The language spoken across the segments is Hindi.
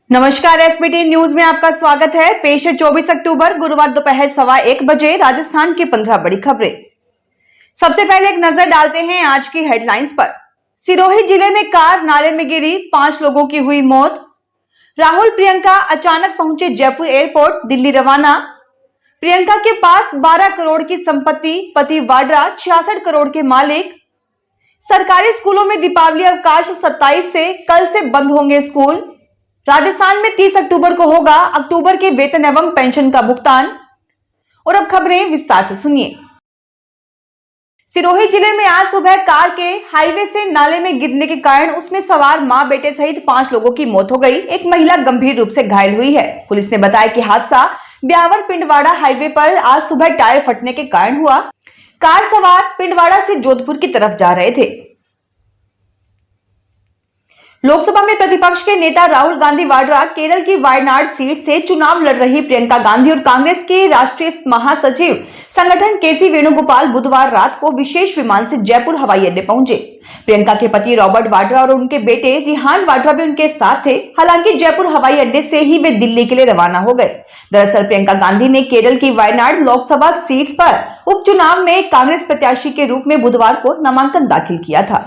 नमस्कार, एसबीटी न्यूज में आपका स्वागत है। पेश है 24 अक्टूबर गुरुवार दोपहर 1:15 बजे राजस्थान की 15 बड़ी खबरें। सबसे पहले एक नजर डालते हैं आज की हेडलाइंस पर। सिरोही जिले में कार नाले में गिरी, 5 लोगों की हुई मौत। राहुल प्रियंका अचानक पहुंचे जयपुर एयरपोर्ट, दिल्ली रवाना। प्रियंका के पास 12 करोड़ की संपत्ति, पति वाड्रा 66 करोड़ के मालिक। सरकारी स्कूलों में दीपावली अवकाश, 27 से कल से बंद होंगे स्कूल। राजस्थान में 30 अक्टूबर को होगा अक्टूबर के वेतन एवं पेंशन का भुगतान। और अब खबरें विस्तार से सुनिए। सिरोही जिले में आज सुबह कार के हाईवे से नाले में गिरने के कारण उसमें सवार मां बेटे सहित 5 लोगों की मौत हो गई। एक महिला गंभीर रूप से घायल हुई है। पुलिस ने बताया कि हादसा ब्यावर पिंडवाड़ा हाईवे पर आज सुबह टायर फटने के कारण हुआ। कार सवार पिंडवाड़ा से जोधपुर की तरफ जा रहे थे। लोकसभा में प्रतिपक्ष के नेता राहुल गांधी वाड्रा, केरल की वायनाड सीट से चुनाव लड़ रही प्रियंका गांधी और कांग्रेस के राष्ट्रीय महासचिव संगठन केसी वेणुगोपाल बुधवार रात को विशेष विमान से जयपुर हवाई अड्डे पहुंचे। प्रियंका के पति रॉबर्ट वाड्रा और उनके बेटे रिहान वाड्रा भी उनके साथ थे। हालांकि जयपुर हवाई अड्डे से ही वे दिल्ली के लिए रवाना हो गए। दरअसल प्रियंका गांधी ने केरल की वायनाड लोकसभा सीट पर उपचुनाव में कांग्रेस प्रत्याशी के रूप में बुधवार को नामांकन दाखिल किया था।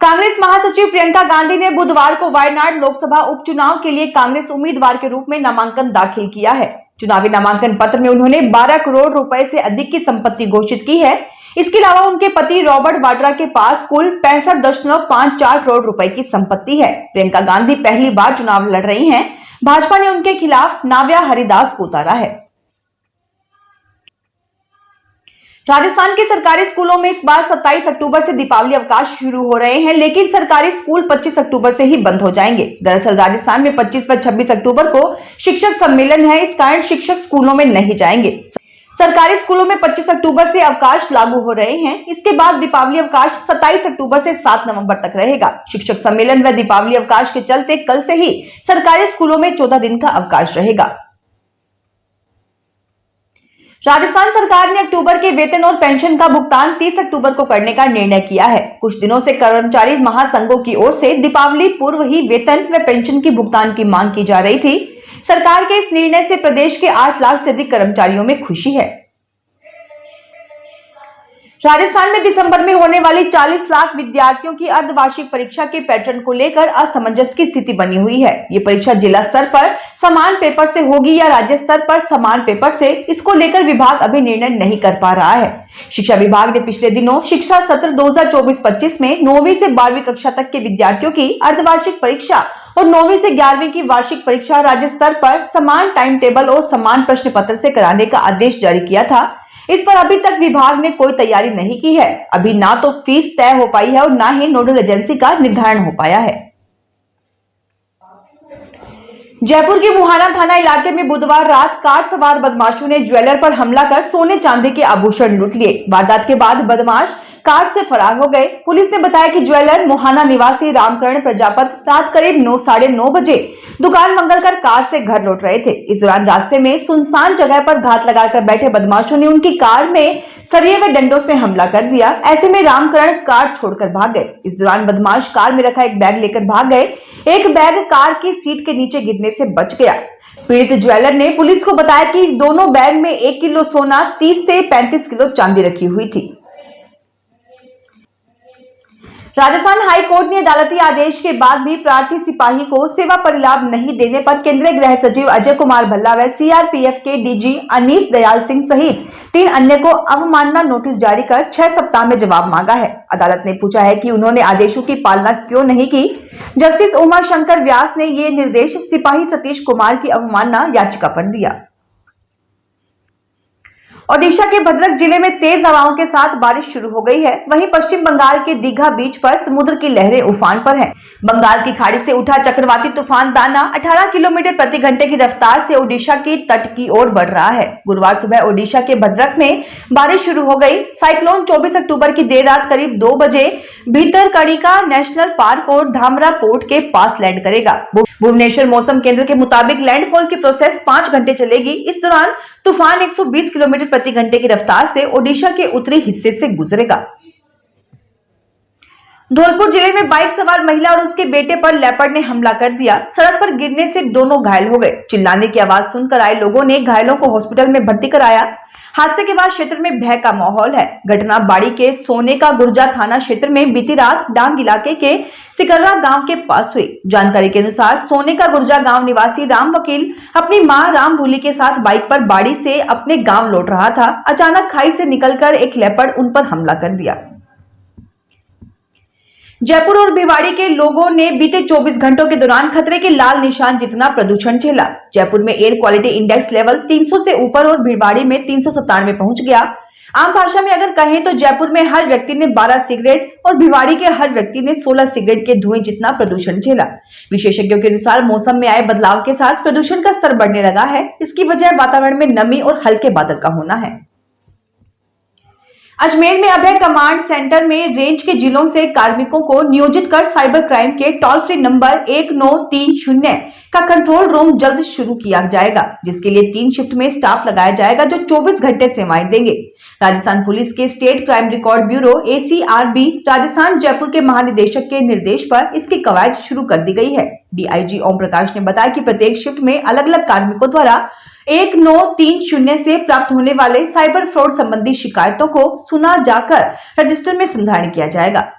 कांग्रेस महासचिव प्रियंका गांधी ने बुधवार को वायनाड लोकसभा उपचुनाव के लिए कांग्रेस उम्मीदवार के रूप में नामांकन दाखिल किया है। चुनावी नामांकन पत्र में उन्होंने 12 करोड़ रुपए से अधिक की संपत्ति घोषित की है। इसके अलावा उनके पति रॉबर्ट वाड्रा के पास कुल 65.54 करोड़ रुपए की संपत्ति है। प्रियंका गांधी पहली बार चुनाव लड़ रही हैं। भाजपा ने उनके खिलाफ नाव्या हरिदास को उतारा है। राजस्थान के सरकारी स्कूलों में इस बार 27 अक्टूबर से दीपावली अवकाश शुरू हो रहे हैं, लेकिन सरकारी स्कूल 25 अक्टूबर से ही बंद हो जाएंगे। दरअसल राजस्थान में 25 व 26 अक्टूबर को शिक्षक सम्मेलन है। इस कारण शिक्षक स्कूलों में नहीं जाएंगे। सरकारी स्कूलों में 25 अक्टूबर से अवकाश लागू हो रहे हैं। इसके बाद दीपावली अवकाश 27 अक्टूबर से 7 नवंबर तक रहेगा। शिक्षक सम्मेलन व दीपावली अवकाश के चलते कल से ही सरकारी स्कूलों में 14 दिन का अवकाश रहेगा। राजस्थान सरकार ने अक्टूबर के वेतन और पेंशन का भुगतान 30 अक्टूबर को करने का निर्णय किया है। कुछ दिनों से कर्मचारी महासंघों की ओर से दीपावली पूर्व ही वेतन व पेंशन की भुगतान की मांग की जा रही थी। सरकार के इस निर्णय से प्रदेश के 8 लाख से अधिक कर्मचारियों में खुशी है। राजस्थान में दिसंबर में होने वाली 40 लाख विद्यार्थियों की अर्धवार्षिक परीक्षा के पैटर्न को लेकर असमंजस की स्थिति बनी हुई है। ये परीक्षा जिला स्तर पर समान पेपर से होगी या राज्य स्तर पर समान पेपर से, इसको लेकर विभाग अभी निर्णय नहीं कर पा रहा है। शिक्षा विभाग ने पिछले दिनों शिक्षा सत्र 2024-25 में 9वीं से 12वीं कक्षा तक के विद्यार्थियों की अर्धवार्षिक परीक्षा और 9वीं से 11वीं की वार्षिक परीक्षा राज्य स्तर पर समान टाइम टेबल और समान प्रश्न पत्र से कराने का आदेश जारी किया था। इस पर अभी तक विभाग ने कोई तैयारी नहीं की है। अभी ना तो फीस तय हो पाई है और ना ही नोडल एजेंसी का निर्धारण हो पाया है। जयपुर के मुहाना थाना इलाके में बुधवार रात कार सवार बदमाशों ने ज्वेलर पर हमला कर सोने चांदी के आभूषण लूट लिए। वारदात के बाद बदमाश कार से फरार हो गए। पुलिस ने बताया कि ज्वेलर मुहाना निवासी रामकरण प्रजापत रात करीब 9:30 बजे दुकान मंगलकर कार से घर लौट रहे थे। इस दौरान रास्ते में सुनसान जगह पर घात लगाकर बैठे बदमाशों ने उनकी कार में सरिये व डंडों से हमला कर दिया। ऐसे में रामकरण कार छोड़कर भाग गए। इस दौरान बदमाश कार में रखा एक बैग लेकर भाग गए। एक बैग कार की सीट के नीचे गिरने से बच गया। पीड़ित ज्वेलर ने पुलिस को बताया कि दोनों बैग में 1 किलो सोना, 30 से 35 किलो चांदी रखी हुई थी। राजस्थान हाई कोर्ट ने अदालती आदेश के बाद भी प्रार्थी सिपाही को सेवा परिलाभ नहीं देने पर केंद्रीय गृह सचिव अजय कुमार भल्ला व सीआरपीएफ के डीजी अनीस दयाल सिंह सहित 3 अन्य को अवमानना नोटिस जारी कर 6 सप्ताह में जवाब मांगा है। अदालत ने पूछा है कि उन्होंने आदेशों की पालना क्यों नहीं की। जस्टिस उमा शंकर व्यास ने ये निर्देश सिपाही सतीश कुमार की अवमानना याचिका पर दिया। ओडिशा के भद्रक जिले में तेज हवाओं के साथ बारिश शुरू हो गई है। वहीं पश्चिम बंगाल के दीघा बीच पर समुद्र की लहरें उफान पर हैं। बंगाल की खाड़ी से उठा चक्रवाती तूफान दाना 18 किलोमीटर प्रति घंटे की रफ्तार से ओडिशा की तट की ओर बढ़ रहा है। गुरुवार सुबह ओडिशा के भद्रक में बारिश शुरू हो गई। साइक्लोन 24 अक्टूबर की देर रात करीब 2 बजे भीतरकनिका नेशनल पार्क और धामरा पोर्ट के पास लैंड करेगा। भुवनेश्वर मौसम केंद्र के मुताबिक लैंडफॉल की प्रोसेस 5 घंटे चलेगी। इस दौरान तूफान 120 किलोमीटर प्रति घंटे की रफ्तार से ओडिशा के उत्तरी हिस्से से गुजरेगा। धौलपुर जिले में बाइक सवार महिला और उसके बेटे पर लेपर्ड ने हमला कर दिया। सड़क पर गिरने से दोनों घायल हो गए। चिल्लाने की आवाज सुनकर आए लोगों ने घायलों को हॉस्पिटल में भर्ती कराया। हादसे के बाद क्षेत्र में भय का माहौल है। घटना बाड़ी के सोने का गुर्जा थाना क्षेत्र में बीती रात डांग इलाके के सिकर्रा गांव के पास हुई। जानकारी के अनुसार सोने का गुर्जा गांव निवासी राम वकील अपनी मां राम भूली के साथ बाइक पर बाड़ी से अपने गांव लौट रहा था। अचानक खाई से निकलकर एक लेपर्ड उन पर हमला कर दिया। जयपुर और भिवाड़ी के लोगों ने बीते 24 घंटों के दौरान खतरे के लाल निशान जितना प्रदूषण झेला। जयपुर में एयर क्वालिटी इंडेक्स लेवल 300 से ऊपर और भिवाड़ी में 397 पहुंच गया। आम भाषा में अगर कहें तो जयपुर में हर व्यक्ति ने 12 सिगरेट और भिवाड़ी के हर व्यक्ति ने 16 सिगरेट के धुएं जितना प्रदूषण झेला। विशेषज्ञों के अनुसार मौसम में आए बदलाव के साथ प्रदूषण का स्तर बढ़ने लगा है। इसकी वजह वातावरण में नमी और हल्के बादल का होना है। अजमेर में अभय कमांड सेंटर में रेंज के जिलों से कार्मिकों को नियोजित कर साइबर क्राइम के टोल फ्री नंबर 1930 का कंट्रोल रूम जल्द शुरू किया जाएगा, जिसके लिए 3 शिफ्ट में स्टाफ लगाया जाएगा जो 24 घंटे सेवाएं देंगे। राजस्थान पुलिस के state crime record bureau ACRB Rajasthan Jaipur के महानिदेशक के निर्देश पर इसकी कवायद शुरू कर दी गई है। DIG ओम प्रकाश ने बताया कि प्रत्येक शिफ्ट में अलग अलग कार्मिकों द्वारा 1930 से प्राप्त होने वाले साइबर फ्रॉड संबंधी शिकायतों को सुना जाकर रजिस्टर में संधारण किया जाएगा।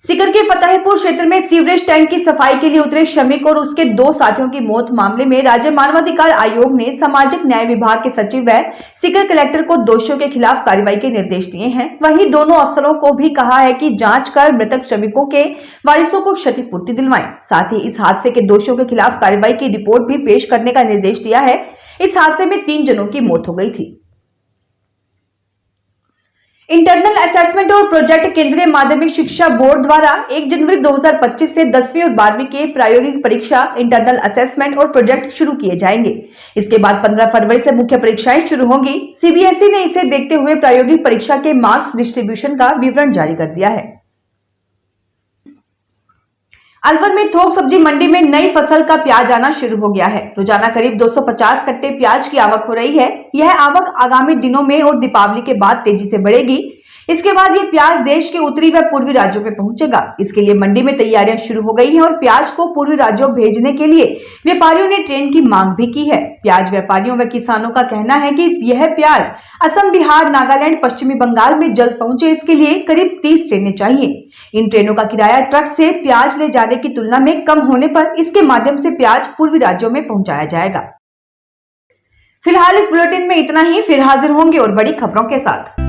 सीकर के फतेहपुर क्षेत्र में सीवरेज टैंक की सफाई के लिए उतरे श्रमिक और उसके 2 साथियों की मौत मामले में राज्य मानवाधिकार आयोग ने सामाजिक न्याय विभाग के सचिव व सीकर कलेक्टर को दोषियों के खिलाफ कार्रवाई के निर्देश दिए हैं। वहीं दोनों अफसरों को भी कहा है कि जांच कर मृतक श्रमिकों के वारिसों को क्षतिपूर्ति दिलवाएं। साथ ही इस हादसे के दोषियों के खिलाफ कार्रवाई की रिपोर्ट भी पेश करने का निर्देश दिया है। इस हादसे में 3 जनों की मौत हो गई थी। इंटरनल असेसमेंट और प्रोजेक्ट केंद्रीय माध्यमिक शिक्षा बोर्ड द्वारा 1 जनवरी 2025 से 10वीं और 12वीं के प्रायोगिक परीक्षा इंटरनल असेसमेंट और प्रोजेक्ट शुरू किए जाएंगे। इसके बाद 15 फरवरी से मुख्य परीक्षाएं शुरू होंगी। CBSE ने इसे देखते हुए प्रायोगिक परीक्षा के मार्क्स डिस्ट्रीब्यूशन का विवरण जारी कर दिया है। अलवर में थोक सब्जी मंडी में नई फसल का प्याज आना शुरू हो गया है। रोजाना करीब 250 कट्टे प्याज की आवक हो रही है। यह आवक आगामी दिनों में और दीपावली के बाद तेजी से बढ़ेगी। इसके बाद ये प्याज देश के उत्तरी व पूर्वी राज्यों में पहुंचेगा। इसके लिए मंडी में तैयारियां शुरू हो गई हैं और प्याज को पूर्वी राज्यों भेजने के लिए व्यापारियों ने ट्रेन की मांग भी की है। प्याज व्यापारियों व किसानों का कहना है कि यह प्याज असम, बिहार, नागालैंड, पश्चिमी बंगाल में जल्द पहुंचे। इसके लिए करीब 30 ट्रेनें चाहिए। इन ट्रेनों का किराया ट्रक से प्याज ले जाने की तुलना में कम होने पर इसके माध्यम से प्याज पूर्वी राज्यों में पहुंचाया जाएगा। फिलहाल इस बुलेटिन में इतना ही। फिर हाजिर होंगे और बड़ी खबरों के साथ।